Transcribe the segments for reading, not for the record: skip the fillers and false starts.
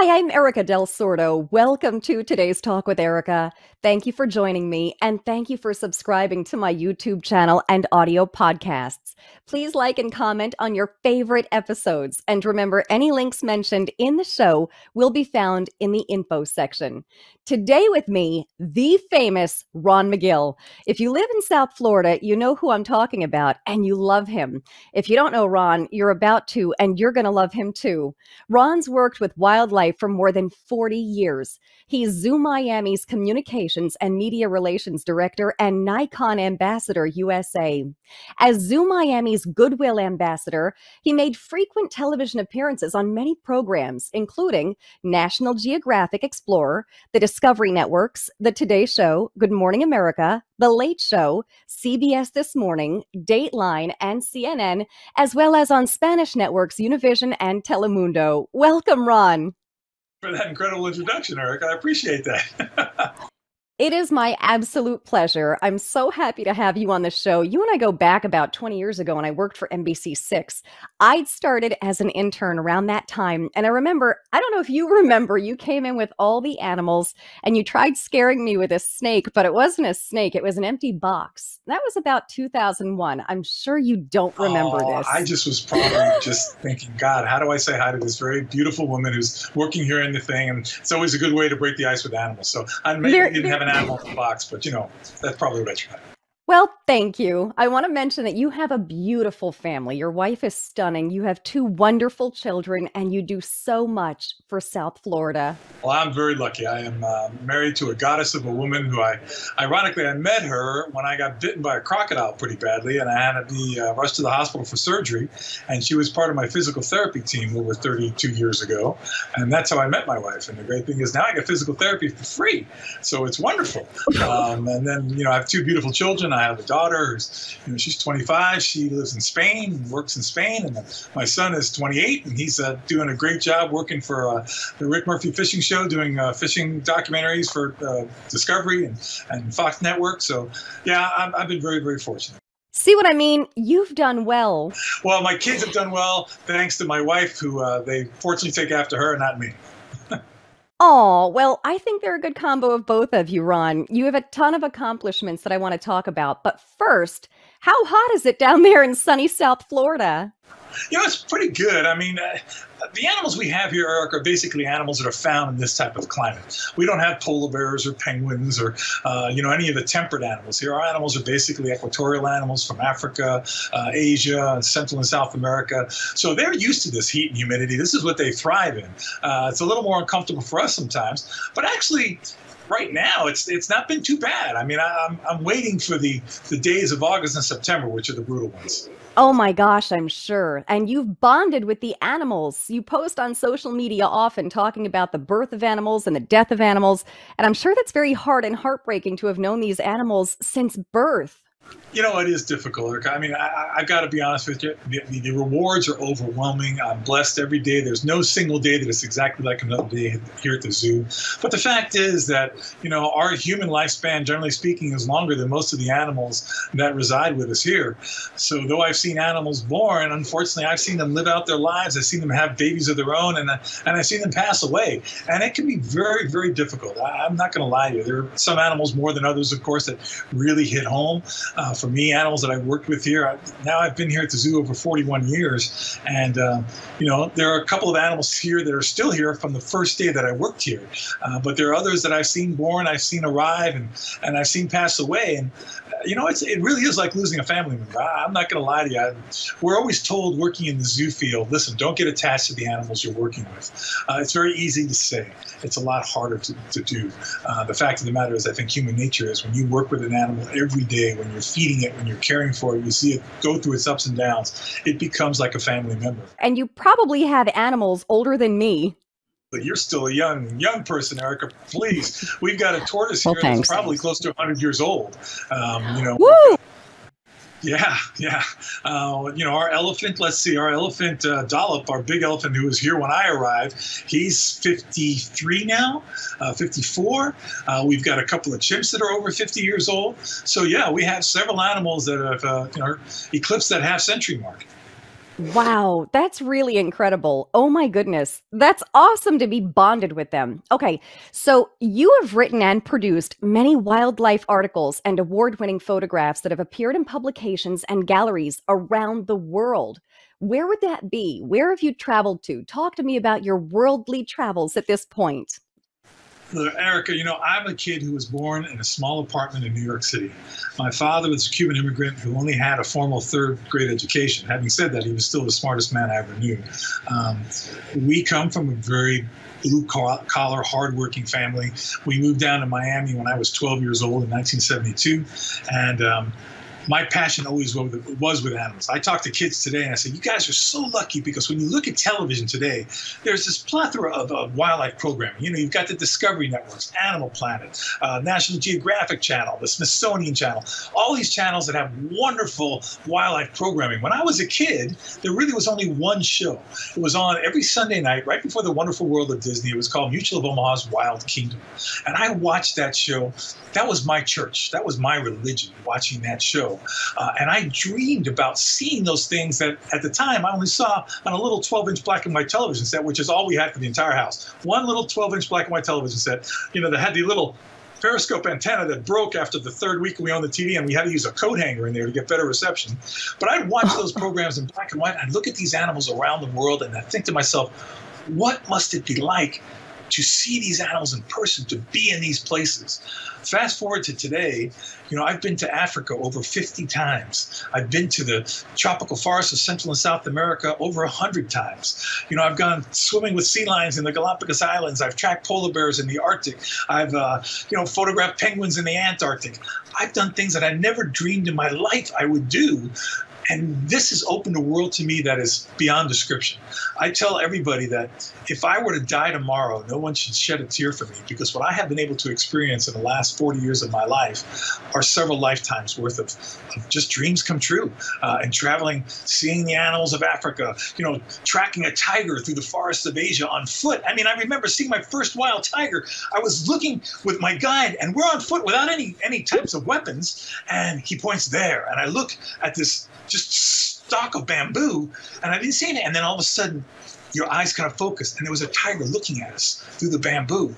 Hi, I'm Erika Del Sordo. Welcome to today's Talk with Erika. Thank you for joining me, and thank you for subscribing to my YouTube channel and audio podcasts. Please like and comment on your favorite episodes, and remember, any links mentioned in the show will be found in the info section. Today with me, the famous Ron Magill. If you live in South Florida, you know who I'm talking about, and you love him. If you don't know Ron, you're about to, and you're going to love him too. Ron's worked with wildlife for more than 40 years. He's Zoo Miami's Communications and Media Relations Director and Nikon Ambassador USA. As Zoo Miami's Goodwill Ambassador, he made frequent television appearances on many programs, including National Geographic Explorer, the Discovery Networks, The Today Show, Good Morning America, The Late Show, CBS This Morning, Dateline and CNN, as well as on Spanish networks Univision and Telemundo. Welcome, Ron. For that incredible introduction, Erika. I appreciate that. It is my absolute pleasure. I'm so happy to have you on the show. You and I go back about 20 years ago when I worked for NBC6. I'd started as an intern around that time. And I remember, I don't know if you remember, you came in with all the animals and you tried scaring me with a snake, but it wasn't a snake. It was an empty box. That was about 2001. I'm sure you don't remember this. I just was probably just thinking, God, how do I say hi to this very beautiful woman who's working here in the thing? And it's always a good way to break the ice with animals. So I didn't have an animal in the box, but that's probably what I tried. Well, thank you. I want to mention that you have a beautiful family. Your wife is stunning. You have two wonderful children, and you do so much for South Florida. Well, I'm very lucky. I am married to a goddess of a woman who ironically, I met her when I got bitten by a crocodile pretty badly, and I had to be rushed to the hospital for surgery. And she was part of my physical therapy team over 32 years ago. And that's how I met my wife. And the great thing is now I get physical therapy for free. So it's wonderful. And then, I have two beautiful children. I have a daughter who's, she's 25. She lives in Spain, works in Spain. And then my son is 28, and he's doing a great job working for the Rick Murphy Fishing Show, doing fishing documentaries for Discovery and Fox Network. So, yeah, I've been very, very fortunate. See what I mean? You've done well. Well, my kids have done well, thanks to my wife, who they fortunately take after her, not me. Oh, well, I think they're a good combo of both of you, Ron. You have a ton of accomplishments that I want to talk about. But first, how hot is it down there in sunny South Florida? It's pretty good. I mean, the animals we have here, Eric, are basically animals that are found in this type of climate. We don't have polar bears or penguins or, any of the temperate animals here. Our animals are basically equatorial animals from Africa, Asia, Central and South America. So they're used to this heat and humidity. This is what they thrive in. It's a little more uncomfortable for us sometimes, but actually, right now, it's not been too bad. I mean, I'm waiting for the days of August and September, which are the brutal ones. Oh my gosh, I'm sure. And you've bonded with the animals. You post on social media often talking about the birth of animals and the death of animals. And I'm sure that's very hard and heartbreaking to have known these animals since birth. It is difficult, Erika. I mean, I've got to be honest with you. The rewards are overwhelming. I'm blessed every day. There's no single day that is exactly like another day here at the zoo. But the fact is that, our human lifespan, generally speaking, is longer than most of the animals that reside with us here. So though I've seen animals born, unfortunately, I've seen them live out their lives. I've seen them have babies of their own, and I've seen them pass away. And it can be very, very difficult. I'm not going to lie to you. There are some animals more than others, of course, that really hit home. For me, animals that I've worked with here, now I've been here at the zoo over 41 years. And, there are a couple of animals here that are still here from the first day that I worked here. But there are others that I've seen born, I've seen arrive, and I've seen pass away. And, it really is like losing a family member. I'm not going to lie to you. We're always told working in the zoo field, listen, don't get attached to the animals you're working with. It's very easy to say. It's a lot harder to do. The fact of the matter is, I think human nature is when you work with an animal every day, when you're feeding it, when you're caring for it, you see it go through its ups and downs, it becomes like a family member. And you probably have animals older than me. But you're still a young person, Erika. Please, we've got a tortoise here that's probably close to 100 years old. Woo! Yeah. Our elephant, our elephant Dollop, our big elephant who was here when I arrived, he's 53 now, 54. We've got a couple of chimps that are over 50 years old. So, yeah, we have several animals that have eclipsed that half-century mark. Wow, that's really incredible. Oh my goodness. That's awesome to be bonded with them. Okay, so you have written and produced many wildlife articles and award winning photographs that have appeared in publications and galleries around the world. Where would that be? Where have you traveled to? Talk to me about your worldly travels at this point. Erika, I'm a kid who was born in a small apartment in New York City. My father was a Cuban immigrant who only had a formal third grade education. Having said that, he was still the smartest man I ever knew. We come from a very blue-collar, hardworking family. We moved down to Miami when I was 12 years old in 1972, and my passion always was with animals. I talk to kids today and I say, you guys are so lucky because when you look at television today, there's this plethora of wildlife programming. You've got the Discovery Networks, Animal Planet, National Geographic Channel, the Smithsonian Channel, all these channels that have wonderful wildlife programming. When I was a kid, there really was only one show. It was on every Sunday night, right before the Wonderful World of Disney. It was called Mutual of Omaha's Wild Kingdom. And I watched that show. That was my church. That was my religion, watching that show. And I dreamed about seeing those things that at the time I only saw on a little 12-inch black and white television set, which is all we had for the entire house. One little 12-inch black and white television set, that had the little periscope antenna that broke after the third week we owned the TV, and we had to use a coat hanger in there to get better reception. But I'd watch those programs in black and white. I'd look at these animals around the world, and I'd think to myself, what must it be like to see these animals in person, to be in these places? Fast forward to today, I've been to Africa over 50 times. I've been to the tropical forests of Central and South America over 100 times. I've gone swimming with sea lions in the Galapagos Islands. I've tracked polar bears in the Arctic. I've, photographed penguins in the Antarctic. I've done things that I never dreamed in my life I would do. And this has opened a world to me that is beyond description. I tell everybody that if I were to die tomorrow, no one should shed a tear for me, because what I have been able to experience in the last 40 years of my life are several lifetimes worth of just dreams come true. And traveling, seeing the animals of Africa, tracking a tiger through the forests of Asia on foot. I mean, I remember seeing my first wild tiger. I was looking with my guide, and we're on foot without any types of weapons. And he points there, and I look at this just stalk of bamboo, and I didn't see anything. And then all of a sudden, your eyes kind of focused, and there was a tiger looking at us through the bamboo.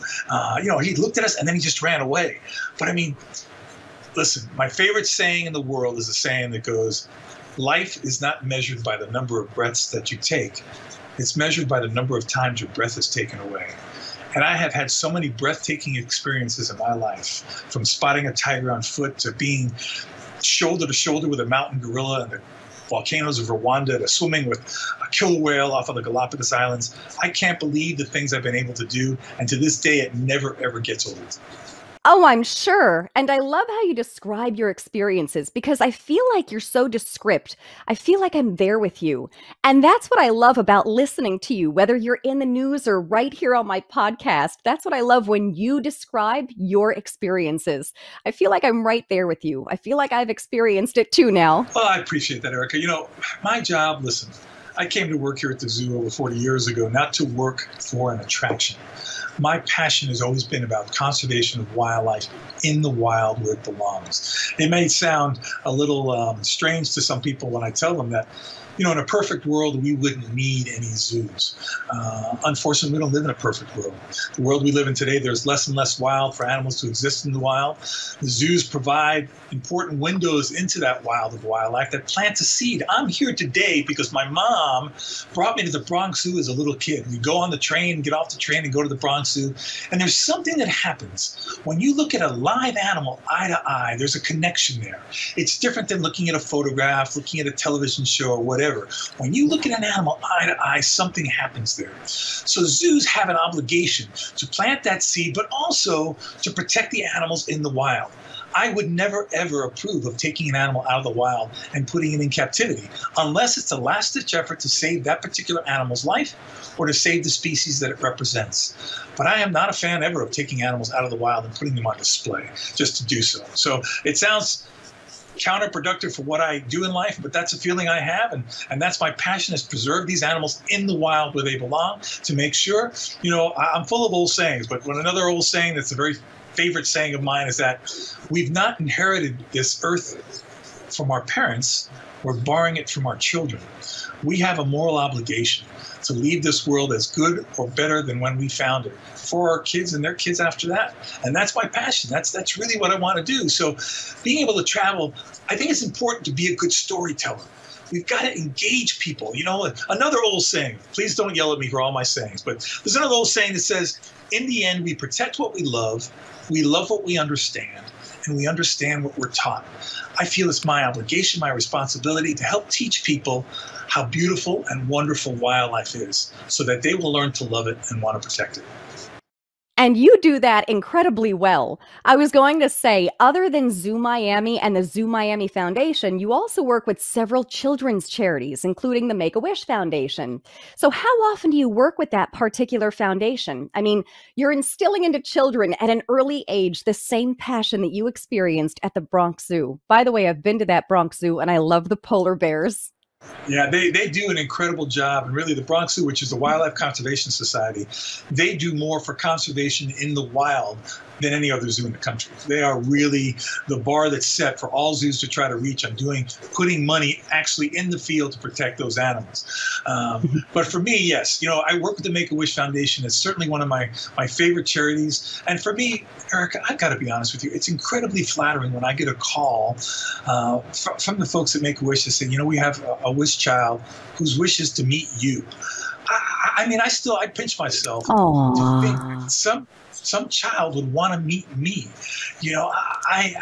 He looked at us, and then he just ran away. But I mean, listen, my favorite saying in the world is a saying that goes, life is not measured by the number of breaths that you take. It's measured by the number of times your breath is taken away. And I have had so many breathtaking experiences in my life, from spotting a tiger on foot to being shoulder to shoulder with a mountain gorilla in the volcanoes of Rwanda, to swimming with a killer whale off of the Galapagos Islands. I can't believe the things I've been able to do. And to this day, it never, ever gets old. Oh, I'm sure. And I love how you describe your experiences because I feel like you're so descript. I feel like I'm there with you. And that's what I love about listening to you, whether you're in the news or right here on my podcast. That's what I love when you describe your experiences. I feel like I'm right there with you. I feel like I've experienced it too now. Well, I appreciate that, Erika. My job, listen, I came to work here at the zoo over 40 years ago, not to work for an attraction. My passion has always been about conservation of wildlife in the wild where it belongs. It may sound a little strange to some people when I tell them that, in a perfect world, we wouldn't need any zoos. Unfortunately, we don't live in a perfect world. The world we live in today, there's less and less wild for animals to exist in the wild. The zoos provide important windows into that wild of wildlife that plant a seed. I'm here today because my mom brought me to the Bronx Zoo as a little kid. We go on the train, get off the train, and go to the Bronx Zoo. And there's something that happens when you look at a live animal eye to eye. There's a connection there. It's different than looking at a photograph, looking at a television show, or whatever. When you look at an animal eye to eye, something happens there. So zoos have an obligation to plant that seed, but also to protect the animals in the wild. I would never, ever approve of taking an animal out of the wild and putting it in captivity, unless it's a last-ditch effort to save that particular animal's life or to save the species that it represents. But I am not a fan ever of taking animals out of the wild and putting them on display just to do so. So it sounds counterproductive for what I do in life, but that's a feeling I have, and that's my passion, is preserve these animals in the wild where they belong, to make sure, I'm full of old sayings, but another old saying that's a very favorite saying of mine is that we've not inherited this earth from our parents, we're borrowing it from our children. We have a moral obligation to leave this world as good or better than when we found it for our kids and their kids after that. And that's my passion. That's really what I want to do. So being able to travel, I think it's important to be a good storyteller. We've got to engage people. You know, another old saying, please don't yell at me for all my sayings, but there's another old saying that says, in the end, we protect what we love what we understand, and we understand what we're taught. I feel it's my obligation, my responsibility to help teach people how beautiful and wonderful wildlife is so that they will learn to love it and want to protect it. And you do that incredibly well. I was going to say, other than Zoo Miami and the Zoo Miami Foundation, you also work with several children's charities, including the Make-A-Wish Foundation. So how often do you work with that particular foundation? I mean, you're instilling into children at an early age the same passion that you experienced at the Bronx Zoo. By the way, I've been to that Bronx Zoo and I love the polar bears. Yeah, they do an incredible job. And really, the Bronx Zoo, which is the Wildlife Conservation Society, they do more for conservation in the wild than any other zoo in the country. They are really the bar that's set for all zoos to try to reach on putting money actually in the field to protect those animals. But for me, yes, you know, I work with the Make-A-Wish Foundation. It's certainly one of my favorite charities. And for me, Erika, I've got to be honest with you, it's incredibly flattering when I get a call from the folks at Make-A-Wish that say, you know, we have a wish child whose wish is to meet you. I mean, I pinch myself to think some child would want to meet me. You know, I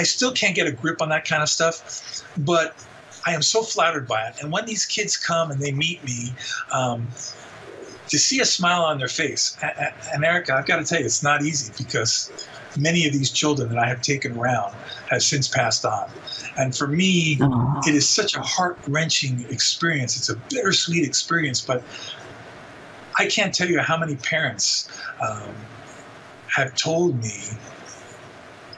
still can't get a grip on that kind of stuff, but I am so flattered by it. And when these kids come and they meet me, to see a smile on their face, and Erika, I've got to tell you, it's not easy because many of these children that I have taken around have since passed on. And for me, it is such a heart-wrenching experience. It's a bittersweet experience, but I can't tell you how many parents have told me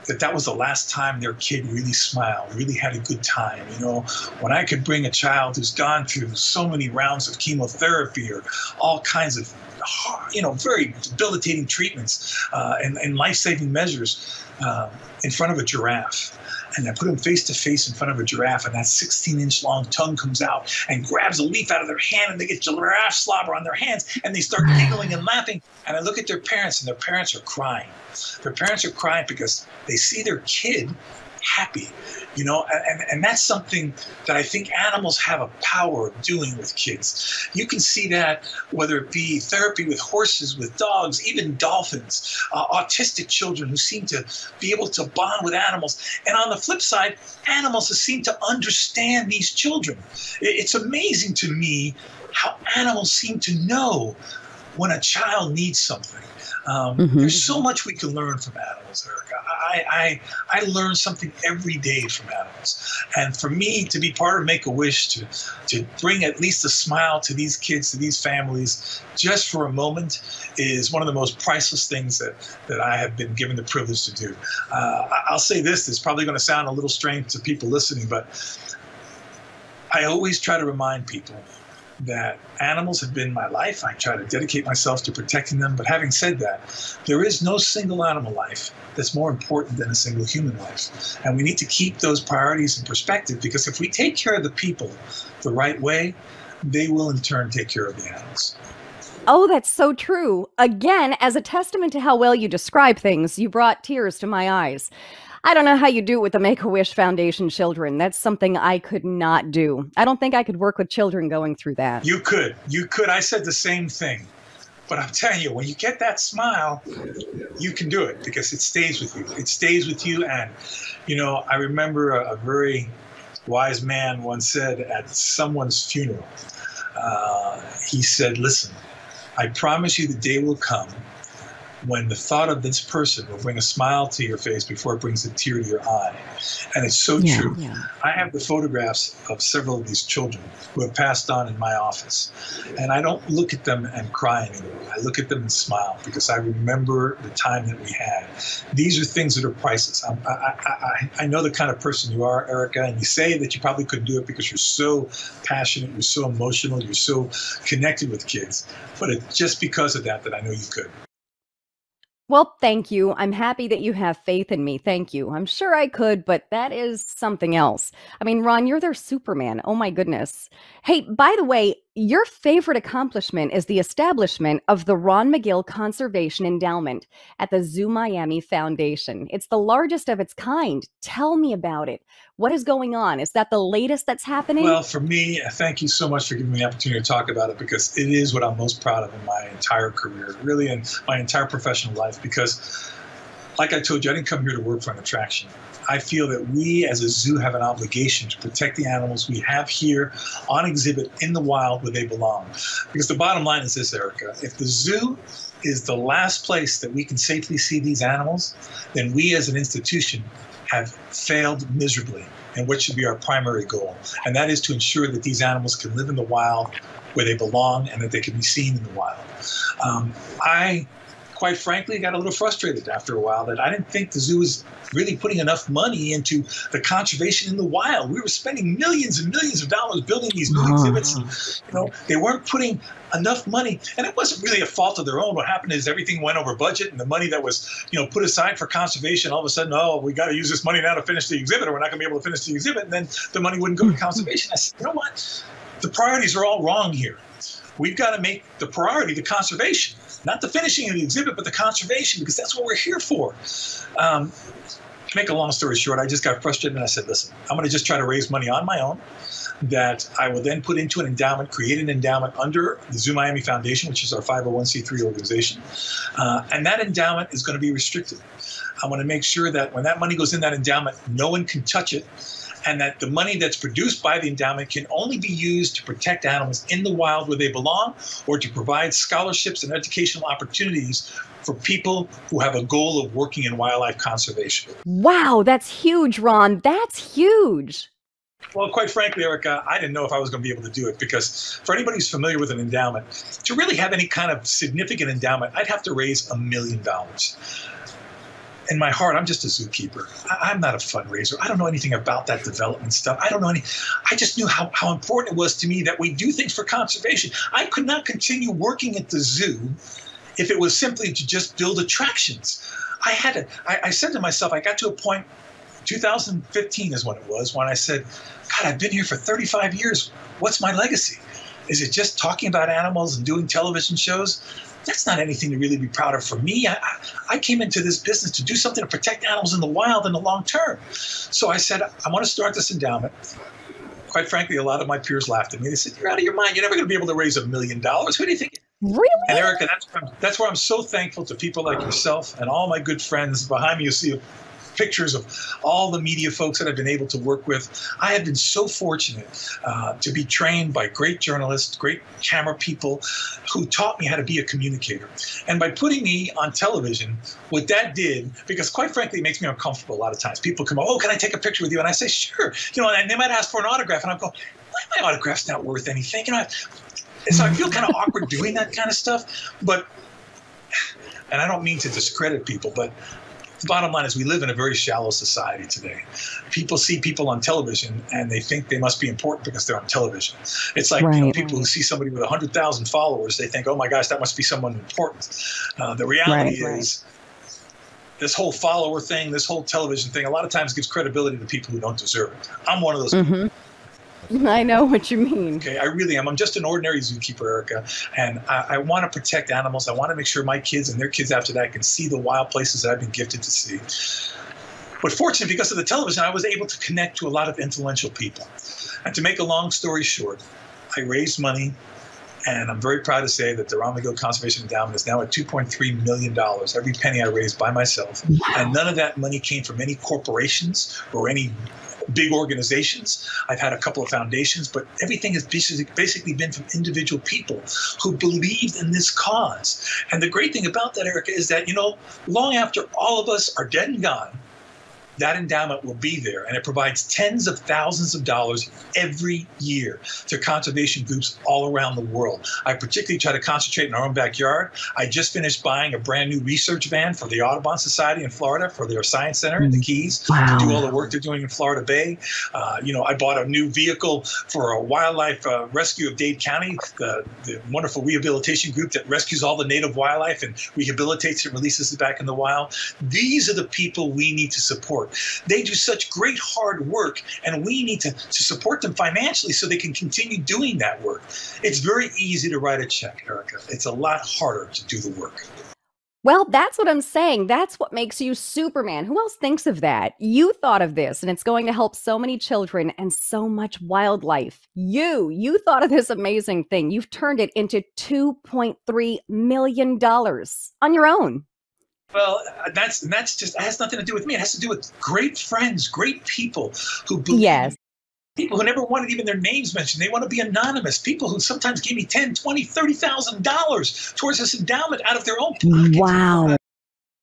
that was the last time their kid really smiled, really had a good time. You know, when I could bring a child who's gone through so many rounds of chemotherapy or all kinds of, you know, very debilitating treatments and life-saving measures in front of a giraffe. And I put them face to face in front of a giraffe, and that 16-inch long tongue comes out and grabs a leaf out of their hand, and they get giraffe slobber on their hands, and they start giggling and laughing. And I look at their parents, and their parents are crying. Their parents are crying because they see their kid happy, you know, and that's something that I think animals have a power of doing with kids. You can see that whether it be therapy with horses, with dogs, even dolphins, autistic children who seem to be able to bond with animals. And on the flip side, animals seem to understand these children. It's amazing to me how animals seem to know when a child needs something. There's so much we can learn from animals, Erika. I learn something every day from animals. And for me to be part of Make-A-Wish, to bring at least a smile to these kids, to these families, just for a moment, is one of the most priceless things that I have been given the privilege to do. I'll say this, it's probably going to sound a little strange to people listening, but I always try to remind people that animals have been my life. I try to dedicate myself to protecting them. But having said that, there is no single animal life that's more important than a single human life. And we need to keep those priorities in perspective, because if we take care of the people the right way, they will in turn take care of the animals. Oh, that's so true. Again, as a testament to how well you describe things, you brought tears to my eyes. I don't know how you do it with the Make-A-Wish Foundation children. That's something I could not do. I don't think I could work with children going through that. You could. I said the same thing. But I'm telling you, when you get that smile, you can do it because it stays with you. It stays with you. And, you know, I remember a very wise man once said at someone's funeral, he said, listen, I promise you the day will come when the thought of this person will bring a smile to your face before it brings a tear to your eye. And it's so true. Yeah. I have the photographs of several of these children who have passed on in my office. And I don't look at them and cry anymore. I look at them and smile because I remember the time that we had. These are things that are priceless. I know the kind of person you are, Erika, and you say that you probably couldn't do it because you're so passionate, you're so emotional, you're so connected with kids. But it's just because of that I know you could. Well, thank you. I'm happy that you have faith in me. Thank you. I'm sure I could, but that is something else. I mean, Ron, you're their Superman. Oh my goodness. Hey, by the way, your favorite accomplishment is the establishment of the Ron Magill Conservation Endowment at the Zoo Miami Foundation. It's the largest of its kind. Tell me about it. What is going on? Is that the latest that's happening? Well, for me, thank you so much for giving me the opportunity to talk about it, because it is what I'm most proud of in my entire career, really in my entire professional life, because like I told you, I didn't come here to work for an attraction. I feel that we as a zoo have an obligation to protect the animals we have here on exhibit in the wild where they belong. Because the bottom line is this, Erika, if the zoo is the last place that we can safely see these animals, then we as an institution have failed miserably in what should be our primary goal. And that is to ensure that these animals can live in the wild where they belong and that they can be seen in the wild. I quite frankly, got a little frustrated after a while that I didn't think the zoo was really putting enough money into the conservation in the wild. We were spending millions and millions of dollars building these new exhibits. And, they weren't putting enough money, and it wasn't really a fault of their own. What happened is everything went over budget, and the money that was, put aside for conservation, all of a sudden, we got to use this money now to finish the exhibit, or we're not going to be able to finish the exhibit. And then the money wouldn't go to conservation. I said, you know what? The priorities are all wrong here. We've got to make the priority the conservation, not the finishing of the exhibit, but the conservation, because that's what we're here for. To make a long story short, I just got frustrated and I said, listen, I'm going to just try to raise money on my own that I will then put into an endowment, create an endowment under the Zoo Miami Foundation, which is our 501c3 organization. And that endowment is going to be restricted. I want to make sure that when that money goes in that endowment, no one can touch it, and that the money that's produced by the endowment can only be used to protect animals in the wild where they belong, or to provide scholarships and educational opportunities for people who have a goal of working in wildlife conservation. Wow, that's huge, Ron. That's huge. Well, quite frankly, Erika, I didn't know if I was going to be able to do it, because for anybody who's familiar with an endowment, to really have any kind of significant endowment, I'd have to raise $1 million. In my heart, I'm just a zookeeper. I'm not a fundraiser. I don't know anything about that development stuff. I don't know I just knew how important it was to me that we do things for conservation. I could not continue working at the zoo if it was simply to just build attractions. I said to myself, I got to a point, 2015 is when it was, when I said, God, I've been here for 35 years. What's my legacy? Is it just talking about animals and doing television shows? That's not anything to really be proud of for me. I came into this business to do something to protect animals in the wild in the long term. So I said, I want to start this endowment. Quite frankly, a lot of my peers laughed at me. They said, you're out of your mind. You're never going to be able to raise $1 million. Who do you think? Really? And Erika, that's where I'm so thankful to people like yourself and all my good friends. Behind me, you see pictures of all the media folks that I've been able to work with. I have been so fortunate to be trained by great journalists, great camera people who taught me how to be a communicator. And by putting me on television, what that did, because quite frankly, it makes me uncomfortable a lot of times. People come, can I take a picture with you? And I say, sure. And they might ask for an autograph, and I'll go, my autograph's not worth anything. So I feel kind of awkward doing that kind of stuff. And I don't mean to discredit people, but the bottom line is we live in a very shallow society today. People see people on television and they think they must be important because they're on television. It's like people who see somebody with 100,000 followers, they think, oh my gosh, that must be someone important. The reality is this whole follower thing, this whole television thing, a lot of times gives credibility to people who don't deserve it. I'm one of those people. I know what you mean. Okay, I really am. I'm just an ordinary zookeeper, Erika, and I want to protect animals. I want to make sure my kids and their kids after that can see the wild places that I've been gifted to see. But fortunately, because of the television, I was able to connect to a lot of influential people. And to make a long story short, I raised money, and I'm very proud to say that the Ron Magill Conservation Endowment is now at $2.3 million, every penny I raised by myself. Wow. And none of that money came from any corporations or any big organizations. I've had a couple of foundations, but everything has basically been from individual people who believed in this cause. And the great thing about that, Erika, is that, long after all of us are dead and gone, that endowment will be there, and it provides tens of thousands of dollars every year to conservation groups all around the world. I particularly try to concentrate in our own backyard. I just finished buying a brand new research van for the Audubon Society in Florida for their science center in the Keys to do all the work they're doing in Florida Bay. I bought a new vehicle for a wildlife rescue of Dade County, the wonderful rehabilitation group that rescues all the native wildlife and rehabilitates and releases it back in the wild. These are the people we need to support. They do such great hard work, and we need to support them financially so they can continue doing that work. It's very easy to write a check, Erika. It's a lot harder to do the work. Well, that's what I'm saying. That's what makes you Superman. Who else thinks of that? You thought of this, and it's going to help so many children and so much wildlife. You thought of this amazing thing. You've turned it into $2.3 million on your own. Well, that's just, it has nothing to do with me. It has to do with great friends, great people who believe. Yes. People who never wanted even their names mentioned. They want to be anonymous. People who sometimes gave me $10,000, $20,000, $30,000 towards this endowment out of their own pockets. Wow.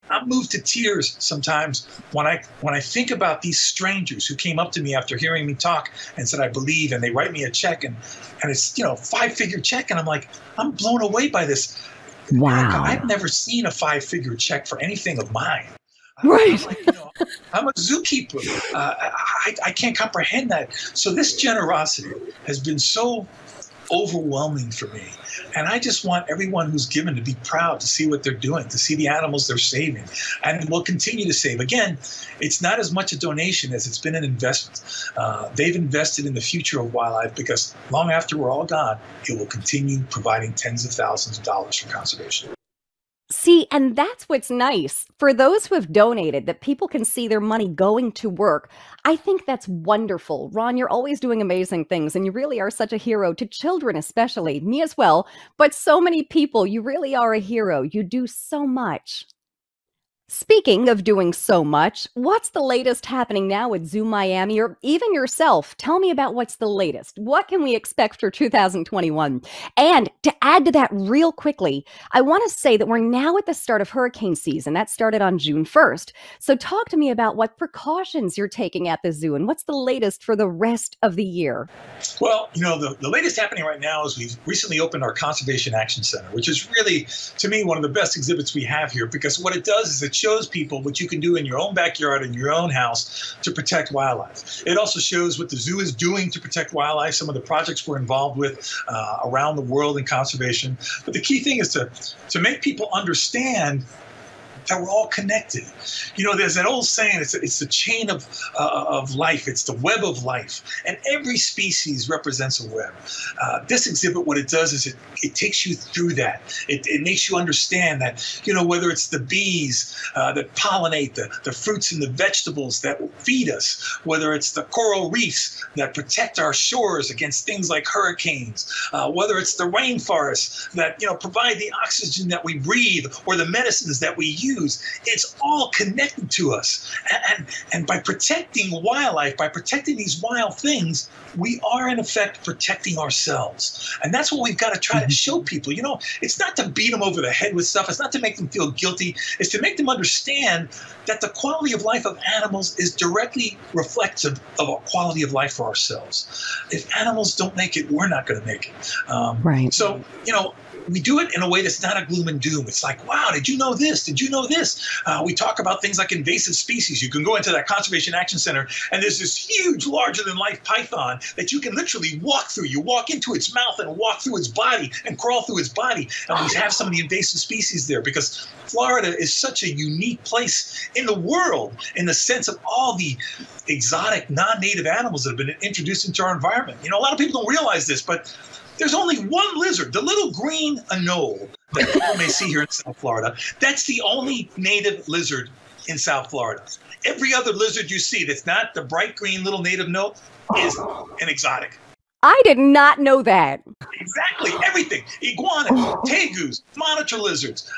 I'm moved to tears sometimes when I think about these strangers who came up to me after hearing me talk and said, I believe, and they write me a check, and it's, $5-figure check. And I'm like, I'm blown away by this. Wow. I've never seen a 5-figure check for anything of mine. Right. I'm a zookeeper. I can't comprehend that. So this generosity has been so overwhelming for me. And I just want everyone who's given to be proud to see what they're doing, to see the animals they're saving, and will continue to save. Again, it's not as much a donation as it's been an investment. They've invested in the future of wildlife because long after we're all gone, it will continue providing tens of thousands of dollars for conservation. See, and that's what's nice. For those who have donated, that people can see their money going to work. I think that's wonderful. Ron, you're always doing amazing things, and you really are such a hero to children, especially, me as well, but so many people. You really are a hero. You do so much. Speaking of doing so much, what's the latest happening now at Zoo Miami, or even yourself? Tell me about what's the latest. What can we expect for 2021? And to add to that real quickly, I want to say that we're now at the start of hurricane season. That started on June 1st. So talk to me about what precautions you're taking at the zoo and what's the latest for the rest of the year. Well, the latest happening right now is we've recently opened our Conservation Action Center, which is really, to me, one of the best exhibits we have here, because what it does is it shows people what you can do in your own backyard, in your own house, to protect wildlife. It also shows what the zoo is doing to protect wildlife, some of the projects we're involved with around the world in conservation. But the key thing is to make people understand that we're all connected. There's that old saying, it's the chain of life. It's the web of life. And every species represents a web. This exhibit, what it does is it takes you through that. It makes you understand that, whether it's the bees that pollinate the fruits and the vegetables that feed us, whether it's the coral reefs that protect our shores against things like hurricanes, whether it's the rainforests that, provide the oxygen that we breathe or the medicines that we use. It's all connected to us. And by protecting wildlife, by protecting these wild things, we are in effect protecting ourselves. And that's what we've got to try to show people. It's not to beat them over the head with stuff. It's not to make them feel guilty. It's to make them understand that the quality of life of animals is directly reflective of a quality of life for ourselves. If animals don't make it, we're not going to make it. Right. So, we do it in a way that's not a gloom and doom. It's like, wow, did you know this? Did you know this? We talk about things like invasive species. You can go into that Conservation Action Center, and there's this huge, larger-than-life python that you can literally walk through. You walk into its mouth and walk through its body and crawl through its body. And we have some of the invasive species there because Florida is such a unique place in the world in the sense of all the exotic, non-native animals that have been introduced into our environment. A lot of people don't realize this, but there's only one lizard, the little green anole that people may see here in South Florida. That's the only native lizard in South Florida. Every other lizard you see that's not the bright green little native note is an exotic. I did not know that. Exactly. Everything. Iguanas, tegus, monitor lizards.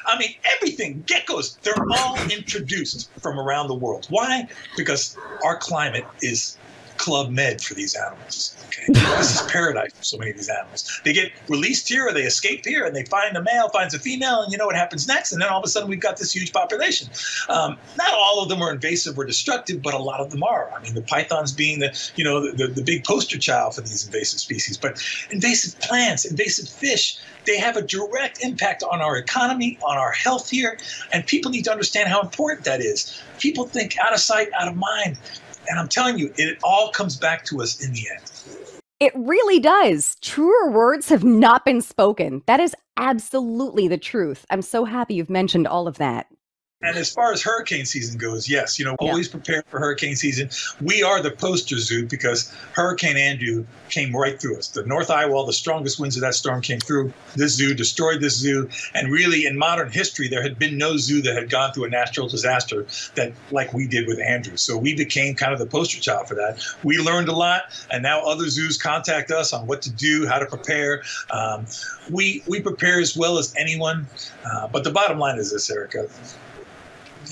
Everything. Geckos. They're all introduced from around the world. Why? Because our climate is Club Med for these animals. Okay? This is paradise for so many of these animals. They get released here, or they escape here, and they find a male, finds a female, and you know what happens next? And then all of a sudden we've got this huge population. Not all of them are invasive or destructive, but a lot of them are. I mean, the pythons being the big poster child for these invasive species. But invasive plants, invasive fish, they have a direct impact on our economy, on our health here, and people need to understand how important that is. People think out of sight, out of mind. And I'm telling you, it all comes back to us in the end. It really does. Truer words have not been spoken. That is absolutely the truth. I'm so happy you've mentioned all of that. And as far as hurricane season goes, yes, always prepare for hurricane season. We are the poster zoo because Hurricane Andrew came right through us. The North Eye Wall, the strongest winds of that storm came through this zoo, destroyed this zoo. And really, in modern history, there had been no zoo that had gone through a natural disaster that like we did with Andrew. So we became kind of the poster child for that. We learned a lot, and now other zoos contact us on what to do, how to prepare. We prepare as well as anyone. But the bottom line is this, Erika.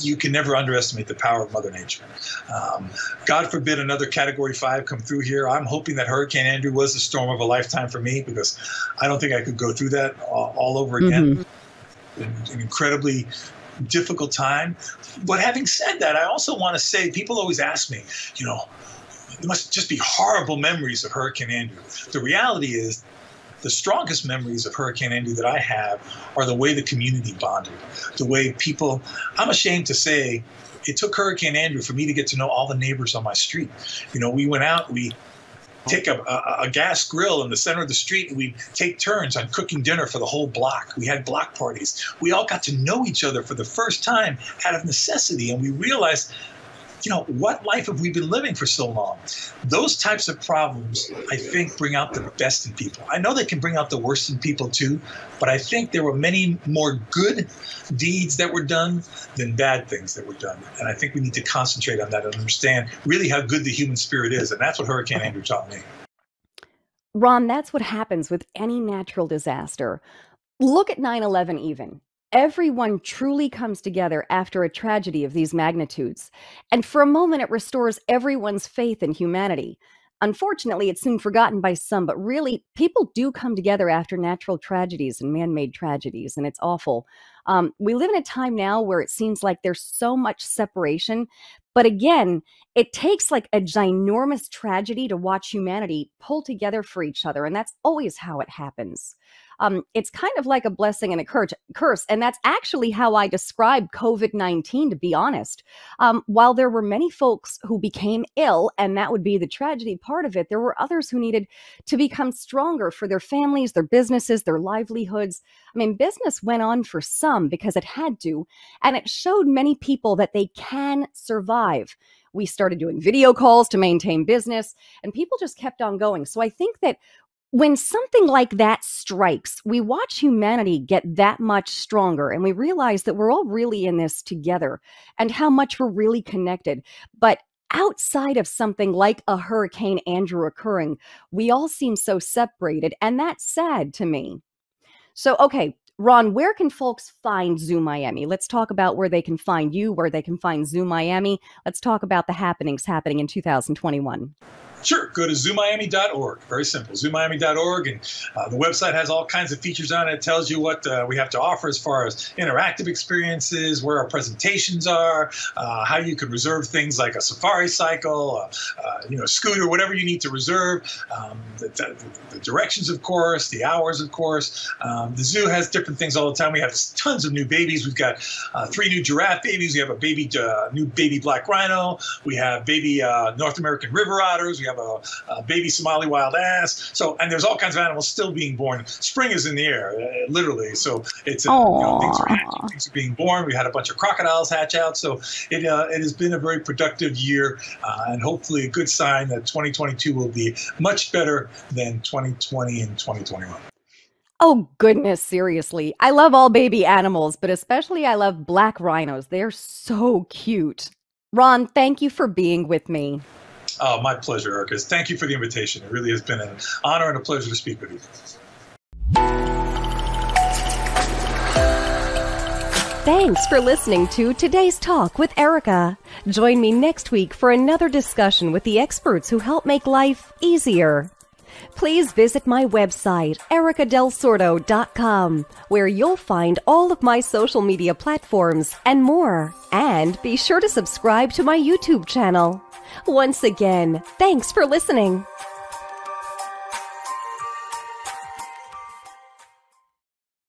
You can never underestimate the power of Mother Nature. God forbid another Category 5 come through here. I'm hoping that Hurricane Andrew was the storm of a lifetime for me because I don't think I could go through that all over again. An incredibly difficult time. But having said that, I also want to say, people always ask me, there must just be horrible memories of Hurricane Andrew. The reality is, the strongest memories of Hurricane Andrew that I have are the way the community bonded, the way people, I'm ashamed to say, it took Hurricane Andrew for me to get to know all the neighbors on my street. We went out, we take a gas grill in the center of the street, and we'd take turns on cooking dinner for the whole block. We had block parties. We all got to know each other for the first time out of necessity, and we realized, what life have we been living for so long? Those types of problems, I think, bring out the best in people. I know they can bring out the worst in people too, but I think there were many more good deeds that were done than bad things that were done. And I think we need to concentrate on that and understand really how good the human spirit is. And that's what Hurricane Andrew taught me. Ron, that's what happens with any natural disaster. Look at 9/11 even. Everyone truly comes together after a tragedy of these magnitudes. And for a moment, it restores everyone's faith in humanity. Unfortunately, it's soon forgotten by some, but really, people do come together after natural tragedies and man-made tragedies, and it's awful. We live in a time now where it seems like there's so much separation. But again, it takes like a ginormous tragedy to watch humanity pull together for each other. And that's always how it happens. It's kind of like a blessing and a curse. And that's actually how I describe COVID-19, to be honest. While there were many folks who became ill, and that would be the tragedy part of it, there were others who needed to become stronger for their families, their businesses, their livelihoods. I mean, business went on for some because it had to, and it showed many people that they can survive. We started doing video calls to maintain business, and people just kept on going. So I think that when something like that strikes, we watch humanity get that much stronger, and we realize that we're all really in this together and how much we're really connected. But outside of something like a Hurricane Andrew occurring, we all seem so separated, and that's sad to me. So, okay, Ron, where can folks find Zoo Miami? Let's talk about where they can find you, where they can find Zoo Miami. Let's talk about the happenings happening in 2021. Sure. Go to zoomiami.org. Very simple. Zoomiami.org. And the website has all kinds of features on it. It tells you what we have to offer as far as interactive experiences, where our presentations are, how you can reserve things like a safari cycle, a scooter, whatever you need to reserve, the directions, of course, the hours, of course. The zoo has different things all the time. We have tons of new babies. We've got 3 new giraffe babies. We have a new baby black rhino. We have baby North American river otters. We have a baby Somali wild ass. So, and there's all kinds of animals still being born. Spring is in the air, literally. So it's things are hatching, things are being born. We had a bunch of crocodiles hatch out. So it has been a very productive year, and hopefully a good sign that 2022 will be much better than 2020 and 2021. Oh, goodness, seriously. I love all baby animals, but especially I love black rhinos. They're so cute. Ron, thank you for being with me. Oh, my pleasure, Erika. Thank you for the invitation. It really has been an honor and a pleasure to speak with you. Thanks for listening to Today's Talk with Erika. Join me next week for another discussion with the experts who help make life easier. Please visit my website, erikadelsordo.com, where you'll find all of my social media platforms and more. And be sure to subscribe to my YouTube channel. Once again, thanks for listening.